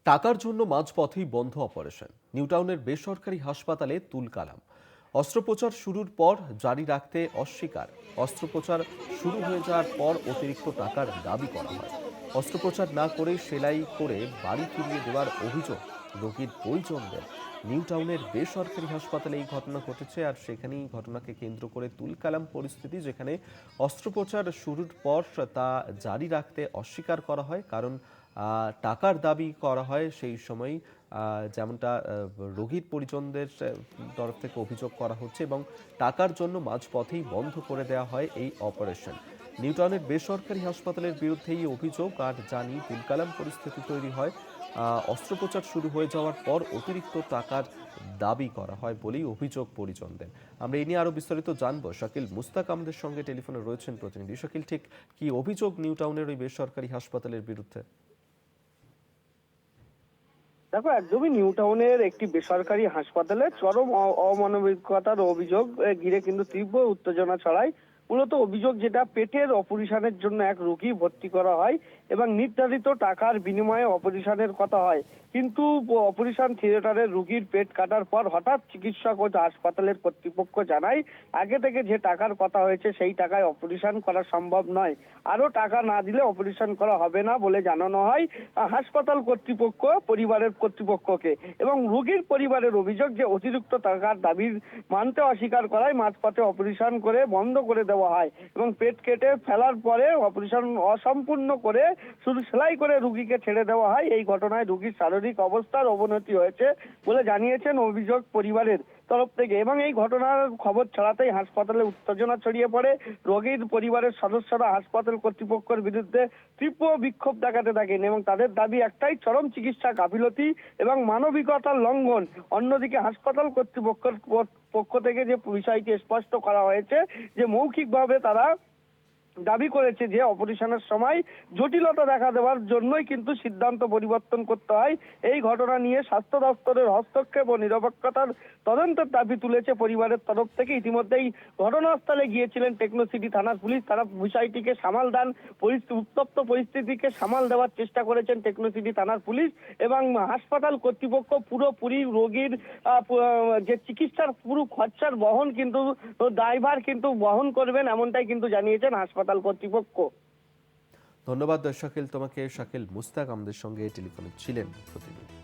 টাকার জন্য মাঝপথেই বন্ধ অপারেশন। নিউটাউনের বেসরকারি হাসপাতালে তুলকালাম। অস্ত্রোপচার শুরুর পর জারি রাখতে অস্বীকার। অস্ত্রোপচার শুরু হয়ে যাওয়ার পর অতিরিক্ত টাকার দাবি করা হয়। অস্ত্রোপচার না করে সেলাই করে বাড়ি ফিরিয়ে দেওয়ার অভিযোগ রোগীর পরিজনদের। নিউটাউনের বেসরকারি হাসপাতালে এই ঘটনা ঘটেছে, আর সেখানেই ঘটনাকে কেন্দ্র করে তুলকালাম পরিস্থিতি, যেখানে অস্ত্রোপচার শুরুর পর তা জারি রাখতে অস্বীকার করা হয়, কারণ টাকার দাবি করা হয়। সেই সময় যেমনটা রোগীর পরিজনদের তরফ থেকে অভিযোগ করা হচ্ছে, এবং টাকার জন্য মাঝপথেই বন্ধ করে দেওয়া হয় এই অপারেশন। নিউটাউনের বেসরকারি হাসপাতালের বিরুদ্ধে এই অভিযোগ, আর জানি তুলকালাম পরিস্থিতি তৈরি হয়। অস্ত্রোপচার শুরু হয়ে যাওয়ার পর অতিরিক্ত টাকার দাবি করা হয় বলেই অভিযোগ পরিজনদের। আমরা এই নিয়ে আরো বিস্তারিত জানবো। শাকিল মুস্তাক আমাদের সঙ্গে টেলিফোনে রয়েছেন প্রতিনিধি। শাকিল, ঠিক কি অভিযোগ নিউটাউনের ওই বেসরকারি হাসপাতালের বিরুদ্ধে? দেখো, একদমই নিউ টাউনের একটি বেসরকারি হাসপাতালে চরম অমানবিকতার অভিযোগ ঘিরে কিন্তু তীব্র উত্তেজনা ছড়ায়। মূলত অভিযোগ যেটা, পেটের অপারেশনের জন্য এক রোগী ভর্তি করা হয় এবং নির্ধারিত টাকার বিনিময়ে অপারেশনের কথা হয়, কিন্তু অপারেশন থিয়েটারে রোগীর পেট কাটার পর হঠাৎ চিকিৎসক ও হাসপাতালের কর্তৃপক্ষ জানায় আগে থেকে যে টাকার কথা হয়েছে সেই টাকায় অপারেশন করা সম্ভব নয়, আরো টাকা না দিলে অপারেশন করা হবে না বলে জানানো হয় হাসপাতাল কর্তৃপক্ষ পরিবারের কর্তৃপক্ষকে। এবং রোগীর পরিবারের অভিযোগ যে অতিরিক্ত টাকার দাবি মানতে অস্বীকার করায় মাঝপথে অপারেশন করে বন্ধ করে দেওয়া হয় এবং পেট কেটে ফেলার পরে অপারেশন অসম্পূর্ণ করে শুধু সেলাই করে রোগীকে ছেড়ে দেওয়া হয়। এই ঘটনায় রোগীর শারীরিক অবস্থার অবনতি হয়েছে বলে জানিয়েছেন অভিযোগ পরিবারের তরফ থেকে। এবং এই ঘটনার খবর ছড়াতেই হাসপাতালে উত্তেজনা ছড়িয়ে পড়ে। রোগীর পরিবারের সদস্যরা হাসপাতাল কর্তৃপক্ষের বিরুদ্ধে তীব্র বিক্ষোভ দেখাতে থাকেন এবং তাদের দাবি একটাই, চরম চিকিৎসা গাফিলতি এবং মানবিকতার লঙ্ঘন। অন্যদিকে হাসপাতাল কর্তৃপক্ষের পক্ষ থেকে যে বিষয়টি স্পষ্ট করা হয়েছে যে মৌখিকভাবে তারা দাবি করেছে যে অপারেশনের সময় জটিলতা দেখা দেওয়ার জন্যই কিন্তু সিদ্ধান্ত পরিবর্তন করতে হয়। এই ঘটনা নিয়ে স্বাস্থ্য দপ্তরের হস্তক্ষেপ ও নিরপেক্ষতার তদন্তের দাবি তুলেছে পরিবারের তরফ থেকে। ইতিমধ্যেই ঘটনাস্থলে গিয়েছিলেন টেকনোসিটি থানার পুলিশ, তারা বিষয়টিকে সামাল দেন। উত্তপ্ত পরিস্থিতিকে সামাল দেওয়ার চেষ্টা করেছেন টেকনোসিটি থানার পুলিশ এবং হাসপাতাল কর্তৃপক্ষ পুরোপুরি রোগীর যে চিকিৎসার পুরো খরচার বহন কিন্তু দায়ভার কিন্তু বহন করবেন, এমনটাই কিন্তু জানিয়েছেন হাসপাতাল কর্তৃপক্ষ। ধন্যবাদ শাকিল তোমাকে। শাকিল মুস্তাক আমাদের সঙ্গে টেলিফোনে ছিলেন প্রতিনিধি।